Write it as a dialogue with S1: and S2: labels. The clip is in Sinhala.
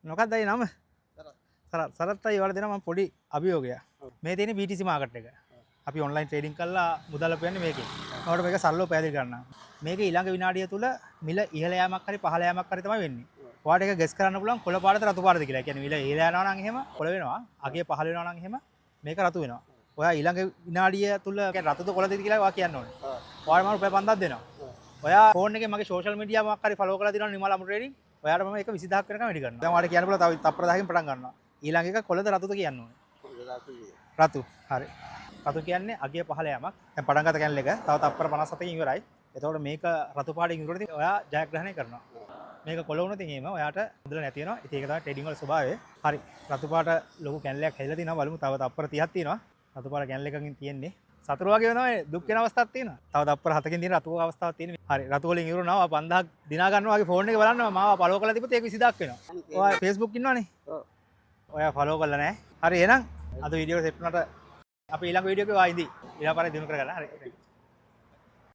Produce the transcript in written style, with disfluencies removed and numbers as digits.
S1: මොකක්ද ඒ නම? සරත් අය වල දෙනවා මම පොඩි අභියෝගයක්. මේ තියෙන BTC මාකට් එක. අපි ඔන්ලයින් ට්‍රේඩින් කරලා මුදල් ලපන්නේ මේකෙන්. ඒකට මේක සල්ලෝ පැහැදිලි කරනවා. මේක ඊළඟ විනාඩිය තුල මිල ඉහළ යෑමක් හරි පහළ යෑමක් හරි තමයි වෙන්නේ. ඔයාලට ඒක ගෙස් කරන්න පුළුවන් කොළ පාටද රතු පාටද කියලා. ඒ කියන්නේ මිල ඉහළ යනවා නම් එහෙම කොළ වෙනවා. අගේ පහළ වෙනවා නම් එහෙම මේක රතු වෙනවා. ඔයා ඊළඟ විනාඩිය තුල රතුද කොළද කියලා ඔයා කියන්න ඕනේ. ඔයාලට මම රුපියල් 5000ක් දෙනවා. ඔයා ෆෝන් එකේ මගේ සෝෂල් මීඩියා මොකක් හරි ෆලෝ කරලා දිනවනේ නිමල් අමු ට්‍රේඩින්. ඔයාලට මම ඒක 20000ක් වෙනකම් වැඩි කරනවා. දැන් ඔයාලට කියන්න පුළුවන් තව තප්පර 10කින් පටන් ගන්නවා. ඊළඟ එක කොළද රතුද කියන්න ඕනේ. රතු. හරි. රතු කියන්නේ අගිය පහළ යෑමක්. දැන් පටන් ගත කැනල් එක තව තප්පර 57කින් ඉවරයි. එතකොට මේක රතු පාටින් ඉවරයි. ඔයා ජයග්‍රහණය කරනවා. මේක කොළ වුණොත් එහෙම ඔයාට මුදල නැති වෙනවා. ඉතින් ඒක තමයි ට්‍රේඩින් වල ස්වභාවය. හරි. රතු පාට ලොකු කැනලයක් හැදලා තිනවා බලමු. තව තප්පර 30ක් තියෙනවා. රතු පාට කැනල් එකකින් තියෙන්නේ. සතුරු වගේ වෙනවා දුක් වෙන අවස්ථාවක් තියෙනවා. තව තප්පර 7කින් තියෙන රතු අවස්ථාවක් තියෙනවා. හරි. රතු වලින් ඉවරනවා. 5000ක් දිනා ගන්නවා වගේ ෆෝන් එක බලන්න මාව ෆලෝ කරලා තිබුත් ඒක 20000ක් වෙනවා. ඔයා Facebook ඉන්නවනේ? ඔව්. ඔයා ෆලෝ කරලා නැහැ. හරි එහෙනම් අද වීඩියෝ සෙට් වුණාට අපි ඊළඟ වීඩියෝ එකේ ආයිදී ඊළඟ පාරේ දිනු කරගන්න. හරි.